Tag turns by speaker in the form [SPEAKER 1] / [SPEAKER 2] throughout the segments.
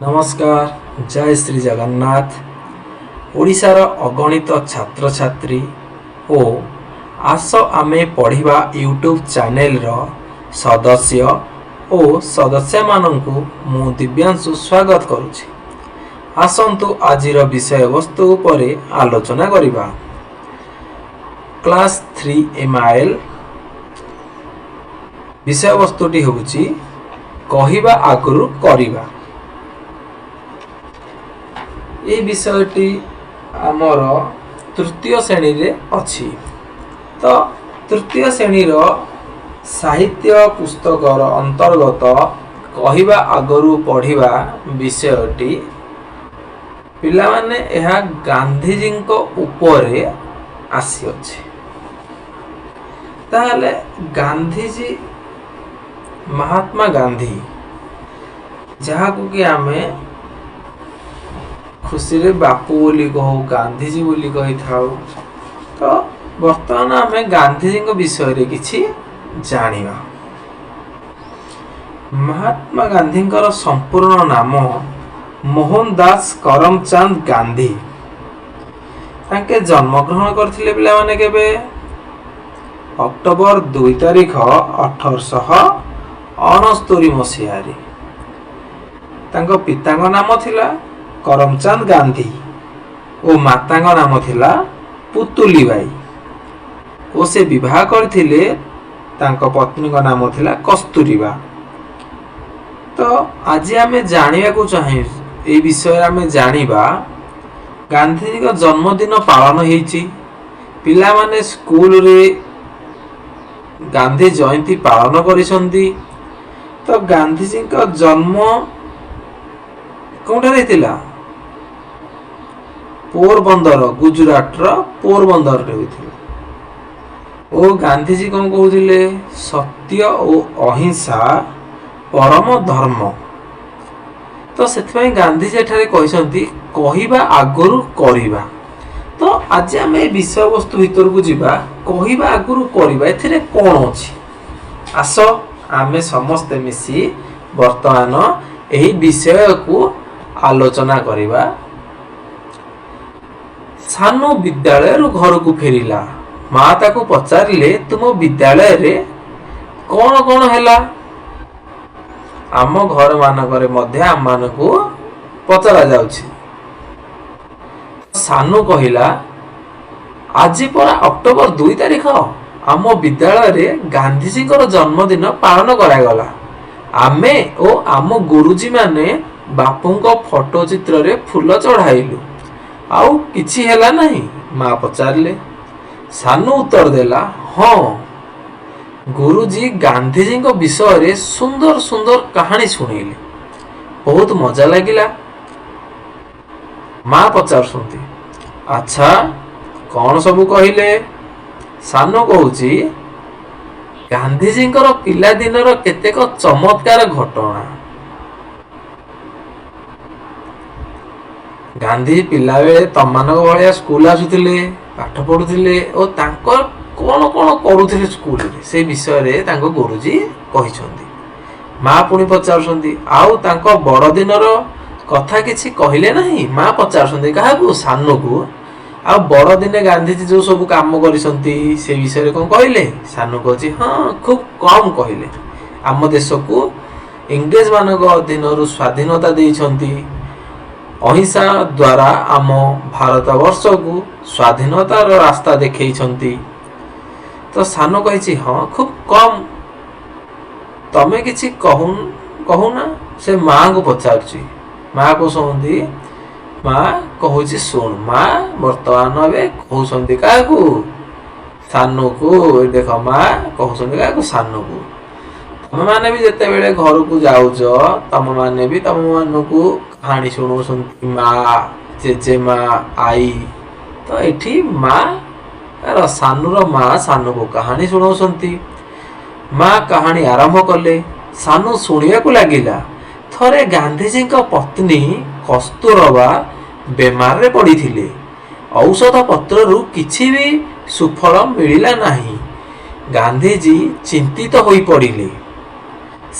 [SPEAKER 1] नमस्कार। जय श्री जगन्नाथ। ओडिशार अगणित छात्र छात्री ओ आस आमे पढ़िबा यूट्यूब चैनल रो सदस्य ओ सदस्य माननकु मु दिव्यांशु स्वागत करुछि। आसंतु आजिर विषय वस्तु उपरे आलोचना करिबा। क्लास 3 MIL विषय वस्तुटी होउछि कहिबा आगरु करिबा। ये विषयटी आमर तृतीय श्रेणी रे अछि। तो तृतीय श्रेणी रो साहित्य पुस्तकर अंतर्गत कहिबा आगरु पढ़िबा विषयटी पिला माने एहा गांधीजी को ऊपरे आसी अछि। ताहले गांधीजी महात्मा गांधी जहा को कि आमे खुशी रे बापू बोली कहू गांधीजी बोली कही थाउ। तो वर्तमान आमे गांधीजी विषय रे किछि जानिबा। महात्मा गांधी संपूर्ण नाम मोहनदास करमचंद गांधी। तांके जन्म ग्रहण करथिले पिला माने केबे अक्टोबर 2 तारिख 1869 मसीहा रे। तांको पिताଙ୍କ नाम थिला करमचंद गांधी और माता नाम थिला पुतुली बाई। और से विवाह करथिले तांको पत्नी का नाम थिला कस्तूरीबा। तो आज आमे जानिबा को चाहे ए विषय आमे जानिबा गांधीजी का जन्मदिन पालन हेछि। पिला माने स्कूल रे गांधी जयंती पालन करिसंती। तो गांधीजी का जन्म कोठा रे थिला पोरबंदर गुजरात रो पोरबंदर रे होइथिला। ओ गांधीजी कोन कहउथिले सत्य और अहिंसा परम धर्म। तो सेथि गांधीजी एठारे कहिसंती कहिबा आगरु करिबा। तो आज हम ए विषय वस्तु भीतर को जिबा कहिबा आगरु करिबा एथिरे कोन अछि। आसो आमे समस्त मिसी वर्तमान एही विषय को आलोचना करिबा। सानु विद्यालय रो घर को फेरिला। माता को पचारिले तुम विद्यालय रे कौन कौन हैला। आम घर मानकरे मध्य आम मानकु पचरा जाउछि। सानु कहिला आज परा अक्टोबर 2 तारिख आम विद्यालय रे गांधीजी जन्मदिन पालन करा गला। आमे ओ आम गुरुजी माने बापूंको फोटो चित्र रे फूल चढ़ाइलु। आउ किछि हैला नहीं। माँ पचारले। सानु उत्तर देला हाँ गुरुजी गांधीजी को विषय रे सुंदर सुंदर कहानी सुनिले बहुत मजा लागिला। माँ पचारसंती अच्छा कौन सबू कहिले। सानु कहूची गांधीजी पिला दिनर केतेक चमत्कार घटना। गांधी पिला बेले तमମାନଙ୍କ भलिया स्कूल आसुथिले पाठ पढुथिले और तांकर कोन कोन करूथिले स्कूल रे से विषय रे तांको गुरुजी कहिसंती। माँ पुणी पचारसंती आउ तांको बड़ दिनर कथा किछि कहिले नहीं। माँ पचारसंती काहाकू सानु को आ बड़ दिने गांधीजी जो सब काम करिसंती से विषय रे कोन कहिले। सानु कहछि हां खूब कम कहिले। आम देश को इंग्रेज मानक अधीन स्वाधीनता देइछंती। अहिंसा द्वारा आम भारत वर्ष को स्वाधीनतार रास्ता देखैछंती। तो सानो कहिछि हाँ खूब कम तमे किछि कहूना। से माँ को पचारछि। माँ को सुनती माँ कहूछि सुन। माँ वर्तमान बे कहउसंती काकू सानु को। देख माँ कहउसंती काकू सानु को। तमे माने भी जते बेले घर को जाउछ तमे माने भी तमे मानकू कहानी शुणुसंती। माँ जेजे माँ आई। तो एठी माँ सानुर माँ सानु को कहानी शुणाउसंती। माँ कहानी आरंभ कले। सानु शुणिया को लागिला थरे गांधीजी का पत्नी कस्तूरबा बेमार रे पड़िथिले। औषध पत्र रु किछि भी सुफल मिलिला नाही। गांधीजी चिंतित होई पड़िले।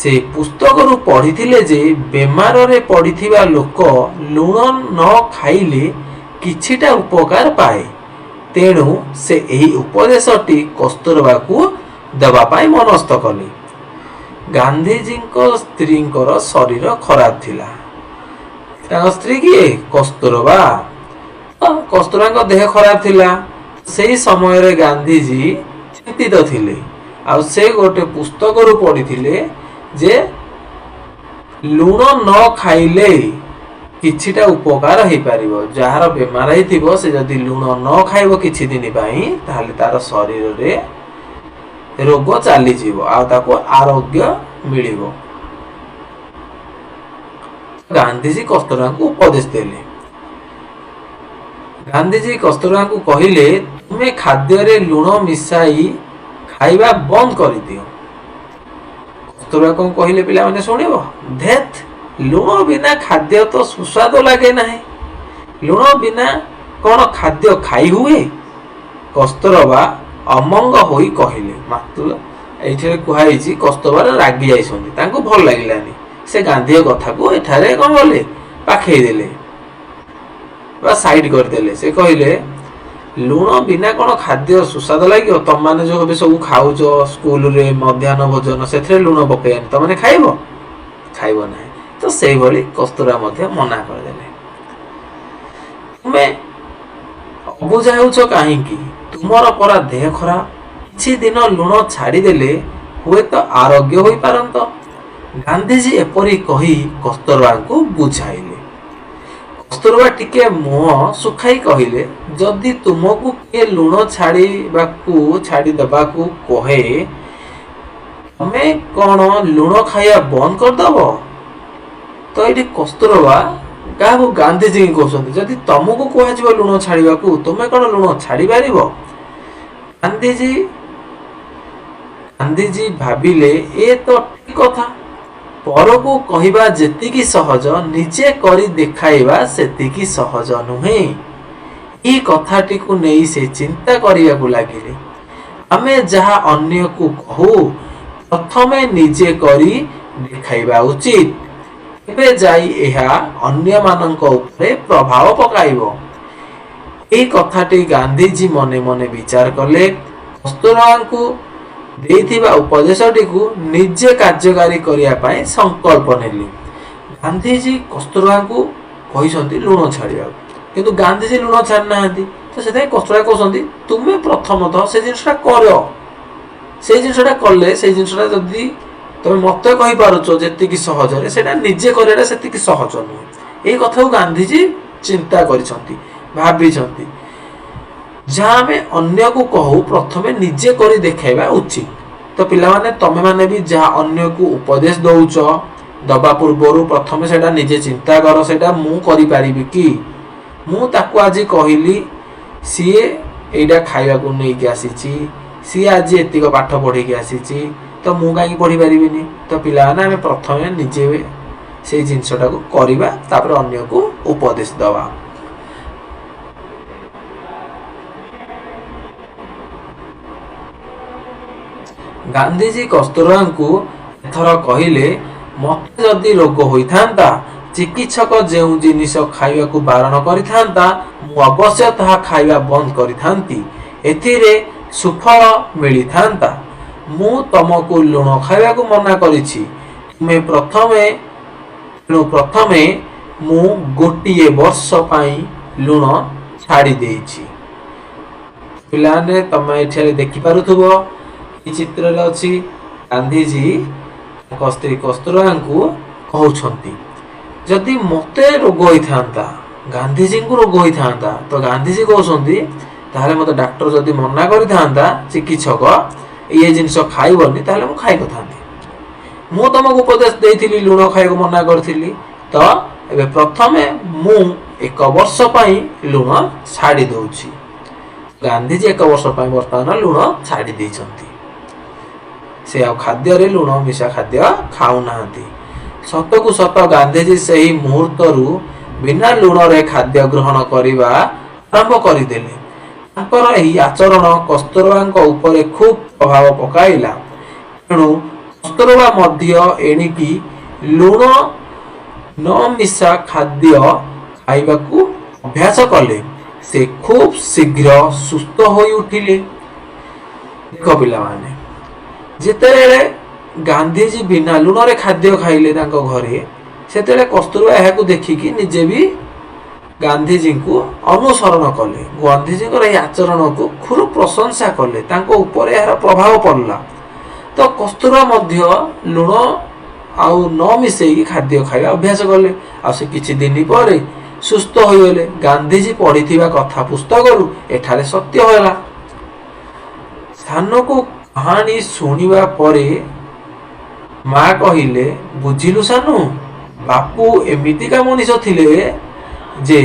[SPEAKER 1] ସେ ପୁସ୍ତକରୁ ପଢ଼ିଥିଲେ ଯେ ବେମାରରେ ପଡ଼ିଥିବା ଲୋକ ଲୁଣ ନ ଖାଇଲେ କିଛିଟା ଉପକାର ପାଏ। ତେଣୁ ସେ ଏହି ଉପଦେଶଟି କସ୍ତୁରବାକୁ ଦେବା ପାଇଁ ମନସ୍ଥ କଲେ। ଗାନ୍ଧିଜୀଙ୍କ ସ୍ତ୍ରୀଙ୍କର ଶରୀର ଖରାପ ଥିଲା। ତାଙ୍କ ସ୍ତ୍ରୀ କିଏ? କସ୍ତୁରବା। କସ୍ତୁରବାଙ୍କ ଦେହ ଖରାପ ଥିଲା। ସେହି ସମୟରେ ଗାନ୍ଧିଜୀ ଚିନ୍ତିତ ଥିଲେ। ଆଉ ସେ ଗୋଟେ ପୁସ୍ତକରୁ ପଢ଼ିଥିଲେ ଯେ ଲୁଣ ନ ଖାଇଲେ କିଛିଟା ଉପକାର ହେଇପାରିବ। ଯାହାର ବେମାର ହେଇଥିବ ସେ ଯଦି ଲୁଣ ନ ଖାଇବ କିଛି ଦିନ ପାଇଁ ତାହେଲେ ତାର ଶରୀରରେ ରୋଗ ଚାଲିଯିବ ଆଉ ତାକୁ ଆରୋଗ୍ୟ ମିଳିବ। ଗାନ୍ଧିଜୀ କସ୍ତୁରବାଙ୍କୁ ଉପଦେଶ ଦେଲେ। ଗାନ୍ଧିଜୀ କସ୍ତୁରବାଙ୍କୁ କହିଲେ ତୁମେ ଖାଦ୍ୟରେ ଲୁଣ ମିଶାଇ ଖାଇବା ବନ୍ଦ କରିଦିଅ। କସ୍ତୁରବା କଣ କହିଲେ ପିଲାମାନେ ଶୁଣିବ? ଧେତ୍, ଲୁଣ ବିନା ଖାଦ୍ୟ ତ ସୁସ୍ୱାଦ ଲାଗେ ନାହିଁ। ଲୁଣ ବିନା କଣ ଖାଦ୍ୟ ଖାଇ ହୁଏ? କସ୍ତୁରବା ଅମଙ୍ଗ ହୋଇ କହିଲେ। ମାତ୍ର ଏଇଠାରେ କୁହାଯାଇଛି କସ୍ତୁରବା ରାଗି ଯାଇଛନ୍ତି, ତାଙ୍କୁ ଭଲ ଲାଗିଲାନି। ସେ ଗାନ୍ଧୀଙ୍କ କଥାକୁ ଏଠାରେ କଣ କଲେ? ପାଖେଇ ଦେଲେ ବା ସାଇଡ କରିଦେଲେ। ସେ କହିଲେ ଲୁଣ ବିନା କଣ ଖାଦ୍ୟ ସୁସ୍ୱାଦ ଲାଗିବ? ତମମାନେ ଯୋଉ ଏବେ ସବୁ ଖାଉଛ ସ୍କୁଲରେ ମଧ୍ୟାହ୍ନ ଭୋଜନ, ସେଥିରେ ଲୁଣ ପକେଇବାନି, ତମମାନେ ଖାଇବ? ଖାଇବ ନାହିଁ। ତ ସେଇଭଳି କସ୍ତୁରବା ମଧ୍ୟ ମନା କରିଦେଲେ। ତୁମେ ଅବୁଝା ହେଉଛ କାହିଁକି? ତୁମର ପରା ଦେହ ଖରାପ। କିଛି ଦିନ ଲୁଣ ଛାଡ଼ିଦେଲେ ହୁଏତ ଆରୋଗ୍ୟ ହୋଇପାରନ୍ତ। ଗାନ୍ଧିଜୀ ଏପରି କହି କସ୍ତୁରବାଙ୍କୁ ବୁଝାଇଲେ। କସ୍ତୁରବା ଟିକେ ମୁହଁ ଶୁଖାଇ କହିଲେ ଯଦି ତୁମକୁ କିଏ ଲୁଣ ଛାଡ଼ିଦେବାକୁ କହେ ତମେ କଣ ଲୁଣ ଖାଇବା ବନ୍ଦ କରିଦବ? ତ ଏଠି କସ୍ତୁରବା କାହାକୁ? ଗାନ୍ଧିଜୀ କହୁଛନ୍ତି ଯଦି ତମକୁ କୁହାଯିବ ଲୁଣ ଛାଡ଼ିବାକୁ ତୁମେ କଣ ଲୁଣ ଛାଡ଼ି ପାରିବ? ଗାନ୍ଧିଜୀ ଭାବିଲେ ଏ ତ ଠିକ କଥା। ପରକୁ କହିବା ଯେତିକି ସହଜ ନିଜେ କରି ଦେଖାଇବା ସେତିକି ସହଜ ନୁହେଁ। ଏହି କଥାଟିକୁ ନେଇ ସେ ଚିନ୍ତା କରିବାକୁ ଲାଗିଲେ। ଆମେ ଯାହା ଅନ୍ୟକୁ କହୁ ପ୍ରଥମେ ନିଜେ କରି ଦେଖାଇବା ଉଚିତ, ଏବେ ଯାଇ ଏହା ଅନ୍ୟମାନଙ୍କ ଉପରେ ପ୍ରଭାବ ପକାଇବ। ଏହି କଥାଟି ଗାନ୍ଧିଜୀ ମନେ ମନେ ବିଚାର କଲେ। କସ୍ତୁରବାଙ୍କୁ ଦେଇଥିବା ଉପଦେଶଟିକୁ ନିଜେ କାର୍ଯ୍ୟକାରୀ କରିବା ପାଇଁ ସଂକଳ୍ପ ନେଲେ। ଗାନ୍ଧିଜୀ କସ୍ତୁରବାଙ୍କୁ କହିଛନ୍ତି ଲୁଣ ଛାଡ଼ିବାକୁ, କିନ୍ତୁ ଗାନ୍ଧିଜୀ ଲୁଣ ଛାଡ଼ି ନାହାନ୍ତି। ତ ସେଥିପାଇଁ କସ୍ତୁରବା କହୁଛନ୍ତି ତୁମେ ପ୍ରଥମତଃ ସେ ଜିନିଷଟା କର। ସେଇ ଜିନିଷଟା କଲେ, ସେଇ ଜିନିଷଟା ଯଦି ତମେ ମତେ କହିପାରୁଛ ଯେତିକି ସହଜରେ, ସେଇଟା ନିଜେ କରିବାଟା ସେତିକି ସହଜ ନୁହେଁ। ଏଇ କଥାକୁ ଗାନ୍ଧିଜୀ ଚିନ୍ତା କରିଛନ୍ତି, ଭାବିଛନ୍ତି। ଯାହା ଆମେ ଅନ୍ୟକୁ କହୁ ପ୍ରଥମେ ନିଜେ କରି ଦେଖାଇବା ଉଚିତ। ତ ପିଲାମାନେ ତମେ ମାନେ ବି ଯାହା ଅନ୍ୟକୁ ଉପଦେଶ ଦଉଛ ଦବା ପୂର୍ବରୁ ପ୍ରଥମେ ସେଇଟା ନିଜେ ଚିନ୍ତା କର, ସେଇଟା ମୁଁ କରିପାରିବି କି? ମୁଁ ତାକୁ ଆଜି କହିଲି ସିଏ ଏଇଟା ଖାଇବାକୁ ନେଇକି ଆସିଛି, ସିଏ ଆଜି ଏତିକ ପାଠ ପଢ଼ିକି ଆସିଛି, ତ ମୁଁ କାହିଁକି ପଢ଼ିପାରିବିନି? ତ ପିଲାମାନେ ଆମେ ପ୍ରଥମେ ନିଜେ ସେଇ ଜିନିଷଟାକୁ କରିବା, ତାପରେ ଅନ୍ୟକୁ ଉପଦେଶ ଦେବା। ଗାନ୍ଧିଜୀ କସ୍ତୁରବାଙ୍କୁ ଏଥର କହିଲେ ମତେ ଯଦି ରୋଗ ହୋଇଥାନ୍ତା ଚିକିତ୍ସକ ଯେଉଁ ଜିନିଷ ଖାଇବାକୁ ବାରଣ କରିଥାନ୍ତା ମୁଁ ଅବଶ୍ୟ ତାହା ଖାଇବା ବନ୍ଦ କରିଥାନ୍ତି। ଏଥିରେ ସୁଫଳ ମିଳିଥାନ୍ତା। ମୁଁ ତମକୁ ଲୁଣ ଖାଇବାକୁ ମନା କରିଛି। ପ୍ରଥମେ ମୁଁ ଗୋଟିଏ ବର୍ଷ ପାଇଁ ଲୁଣ ଛାଡ଼ି ଦେଇଛି। ପିଲାମାନେ ତମେ ଏଠାରେ ଦେଖିପାରୁଥିବ ଏ ଚିତ୍ରରେ ଅଛି ଗାନ୍ଧିଜୀ ତାଙ୍କ ସ୍ତ୍ରୀ କସ୍ତୁରବାଙ୍କୁ କହୁଛନ୍ତି ଯଦି ମତେ ରୋଗ ହୋଇଥାନ୍ତା, ଗାନ୍ଧିଜୀଙ୍କୁ ରୋଗ ହୋଇଥାନ୍ତା, ତ ଗାନ୍ଧିଜୀ କହୁଛନ୍ତି ତାହେଲେ ମତେ ଡାକ୍ତର ଯଦି ମନା କରିଥାନ୍ତା ଚିକିତ୍ସକ ଏ ଜିନିଷ ଖାଇବନି ତାହେଲେ ମୁଁ ଖାଇନଥାନ୍ତି। ମୁଁ ତମକୁ ଉପଦେଶ ଦେଇଥିଲି ଲୁଣ ଖାଇବାକୁ ମନା କରିଥିଲି, ତ ଏବେ ପ୍ରଥମେ ମୁଁ 1 ବର୍ଷ ପାଇଁ ଲୁଣ ଛାଡ଼ି ଦଉଛି। ଗାନ୍ଧିଜୀ 1 ବର୍ଷ ପାଇଁ ବର୍ତ୍ତମାନ ଲୁଣ ଛାଡ଼ି ଦେଇଛନ୍ତି। ସେ ଆଉ ଖାଦ୍ୟରେ ଲୁଣ ମିଶା ଖାଦ୍ୟ ଖାଉନାହାନ୍ତି। ସତକୁ ସତ ଗାନ୍ଧିଜୀ ସେହି ମୁହୂର୍ତ୍ତରୁ ବିନା ଲୁଣରେ ଖାଦ୍ୟ ଗ୍ରହଣ କରିବା ଆରମ୍ଭ କରିଦେଲେ। ତାଙ୍କର ଏହି ଆଚରଣ କସ୍ତୁରବାଙ୍କ ଉପରେ ଖୁବ୍ ପ୍ରଭାବ ପକାଇଲା। ତେଣୁ କସ୍ତୁରବା ମଧ୍ୟ ଏଣିକି ଲୁଣ ନ ମିଶା ଖାଦ୍ୟ ଖାଇବାକୁ ଅଭ୍ୟାସ କଲେ। ସେ ଖୁବ୍ ଶୀଘ୍ର ସୁସ୍ଥ ହୋଇ ଉଠିଲେ। ଦେଖ ପିଲାମାନେ, ଯେତେବେଳେ ଗାନ୍ଧୀଜୀ ବିନା ଲୁଣରେ ଖାଦ୍ୟ ଖାଇଲେ ତାଙ୍କ ଘରେ, ସେତେବେଳେ କସ୍ତୁରବା ଏହାକୁ ଦେଖିକି ନିଜେ ବି ଗାନ୍ଧୀଜୀଙ୍କୁ ଅନୁସରଣ କଲେ। ଗାନ୍ଧୀଜୀଙ୍କର ଏହି ଆଚରଣକୁ ଖୁବ୍ ପ୍ରଶଂସା କଲେ। ତାଙ୍କ ଉପରେ ଏହାର ପ୍ରଭାବ ପଡ଼ିଲା। ତ କସ୍ତୁରବା ମଧ୍ୟ ଲୁଣ ଆଉ ନ ମିଶେଇକି ଖାଦ୍ୟ ଖାଇବା ଅଭ୍ୟାସ କଲେ। ଆଉ ସେ କିଛି ଦିନ ପରେ ସୁସ୍ଥ ହୋଇଗଲେ। ଗାନ୍ଧୀଜୀ ପଢ଼ିଥିବା କଥା ପୁସ୍ତକରୁ ଏଠାରେ ସତ୍ୟ ହେଲା। ସାନକୁ କାହାଣୀ ଶୁଣିବା ପରେ ମା କହିଲେ, ବୁଝିଲୁ ସାନୁ, ବାପୁ ଏମିତିକା ମଣିଷ ଥିଲେ ଯେ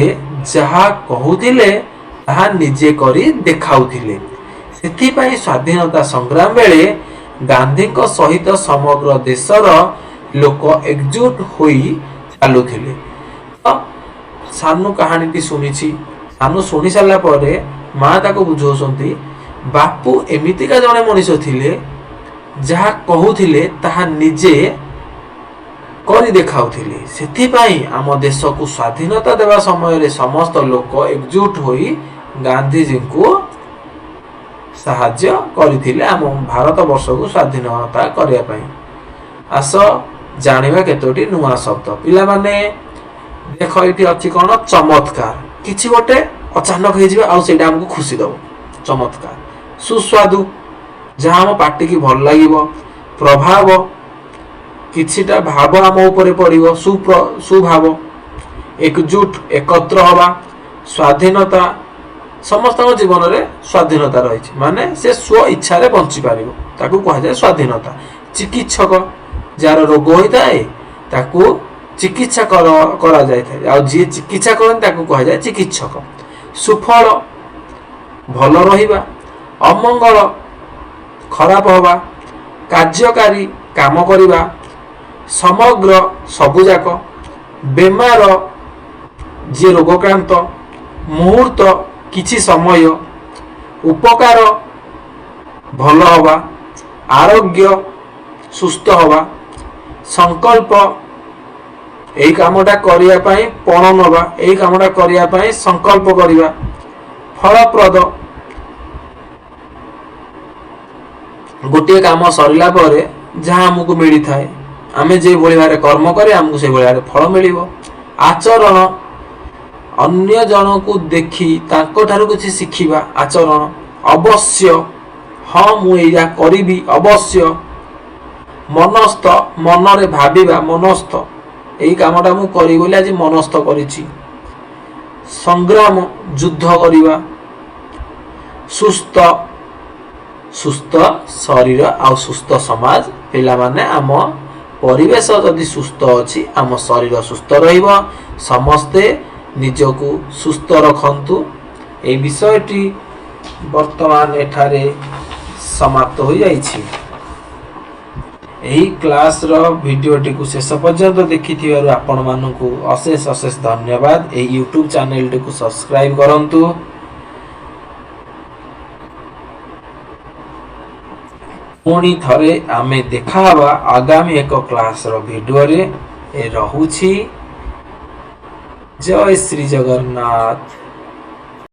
[SPEAKER 1] ଯାହା କହୁଥିଲେ ତାହା ନିଜେ କରି ଦେଖାଉଥିଲେ। ସେଥିପାଇଁ ସ୍ୱାଧୀନତା ସଂଗ୍ରାମ ବେଳେ ଗାନ୍ଧୀଙ୍କ ସହିତ ସମଗ୍ର ଦେଶର ଲୋକ ଏକଜୁଟ ହୋଇ ଚାଲୁଥିଲେ। ସାନୁ କାହାଣୀଟି ଶୁଣିଛି। ସାନୁ ଶୁଣି ସାରିଲା ପରେ ମା ତାକୁ ବୁଝାଉଛନ୍ତି, ବାପୁ ଏମିତିକା ଜଣେ ମଣିଷ ଥିଲେ ଯାହା କହୁଥିଲେ ତାହା ନିଜେ କରି ଦେଖାଉଥିଲେ। ସେଥିପାଇଁ ଆମ ଦେଶକୁ ସ୍ୱାଧୀନତା ଦେବା ସମୟରେ ସମସ୍ତ ଲୋକ ଏକଜୁଟ ହୋଇ ଗାନ୍ଧୀଜୀଙ୍କୁ ସାହାଯ୍ୟ କରିଥିଲେ ଆମ ଭାରତ ବର୍ଷକୁ ସ୍ୱାଧୀନତା କରିବା ପାଇଁ। ଆସ ଜାଣିବା କେତୋଟି ନୂଆ ଶବ୍ଦ। ପିଲାମାନେ ଦେଖ, ଏଠି ଅଛି କ'ଣ? ଚମତ୍କାର। କିଛି ଗୋଟେ ଅଚାନକ ହେଇଯିବ ଆଉ ସେଇଟା ଆମକୁ ଖୁସି ଦବ। ଚମତ୍କାର। ସୁସ୍ୱାଦୁ, ଯାହା ଆମ ପାଟିକି ଭଲ ଲାଗିବ। ପ୍ରଭାବ, କିଛିଟା ଭାବ ଆମ ଉପରେ ପଡ଼ିବ। ସୁଭାବ। ଏକଜୁଟ, ଏକତ୍ର ହବା। ସ୍ୱାଧୀନତା, ସମସ୍ତଙ୍କ ଜୀବନରେ ସ୍ୱାଧୀନତା ରହିଛି, ମାନେ ସେ ସ୍ୱ ଇଚ୍ଛାରେ ବଞ୍ଚିପାରିବ, ତାକୁ କୁହାଯାଏ ସ୍ୱାଧୀନତା। ଚିକିତ୍ସକ, ଯାହାର ରୋଗ ହୋଇଥାଏ ତାକୁ ଚିକିତ୍ସା କରାଯାଇଥାଏ, ଆଉ ଯିଏ ଚିକିତ୍ସା କରନ୍ତି ତାକୁ କୁହାଯାଏ ଚିକିତ୍ସକ। ସୁଫଳ, ଭଲ ରହିବା। ଅମଙ୍ଗଳ, ଖରାପ ହବା। କାର୍ଯ୍ୟକାରୀ, କାମ କରିବା। ସମଗ୍ର, ସବୁଯାକ। ବେମାର, ଯିଏ ରୋଗକ୍ରାନ୍ତ। ମୁହୂର୍ତ୍ତ, କିଛି ସମୟ। ଉପକାର, ଭଲ ହବା। ଆରୋଗ୍ୟ, ସୁସ୍ଥ ହବା। ସଂକଳ୍ପ, ଏଇ କାମଟା କରିବା ପାଇଁ ପଣ ନେବା, ଏଇ କାମଟା କରିବା ପାଇଁ ସଂକଳ୍ପ କରିବା। ଫଳପ୍ରଦ, ଗୋଟିଏ କାମ ସରିଲା ପରେ ଯାହା ଆମକୁ ମିଳିଥାଏ, ଆମେ ଯେଭଳି ଭାବରେ କର୍ମ କରି ଆମକୁ ସେଭଳି ଭାବରେ ଫଳ ମିଳିବ। ଆଚରଣ, ଅନ୍ୟ ଜଣକୁ ଦେଖି ତାଙ୍କଠାରୁ କିଛି ଶିଖିବା। ଆଚରଣ। ଅବଶ୍ୟ, ହଁ ମୁଁ ଏଇଆ କରିବି, ଅବଶ୍ୟ। ମନସ୍ଥ, ମନରେ ଭାବିବା। ମନସ୍ଥ, ଏଇ କାମଟା ମୁଁ କରିବି ବୋଲି ଆଜି ମନସ୍ଥ କରିଛି। ସଂଗ୍ରାମ, ଯୁଦ୍ଧ କରିବା। ସୁସ୍ଥ, ସୁସ୍ଥ ଶରୀର ଆଉ ସୁସ୍ଥ ସମାଜ। ପିଲାମାନେ, ଆମ ପରିବେଶ ଯଦି ସୁସ୍ଥ ଅଛି ଆମ ଶରୀର ସୁସ୍ଥ ରହିବ। ସମସ୍ତେ ନିଜକୁ ସୁସ୍ଥ ରଖନ୍ତୁ। ଏହି ବିଷୟଟି ବର୍ତ୍ତମାନ ଏଠାରେ ସମାପ୍ତ ହୋଇଯାଇଛି। ଏହି କ୍ଲାସର ଭିଡ଼ିଓଟିକୁ ଶେଷ ପର୍ଯ୍ୟନ୍ତ ଦେଖିଥିବାରୁ ଆପଣମାନଙ୍କୁ ଅଶେଷ ଅଶେଷ ଧନ୍ୟବାଦ। ଏହି ୟୁଟ୍ୟୁବ୍ ଚ୍ୟାନେଲଟିକୁ ସବସ୍କ୍ରାଇବ୍ କରନ୍ତୁ। ପୁଣି ଥରେ ଆମେ ଦେଖାହେବା ଆଗାମୀ ଏକ କ୍ଲାସର ଭିଡ଼ିଓରେ। ରହୁଛି। ଜୟ ଶ୍ରୀ ଜଗନ୍ନାଥ।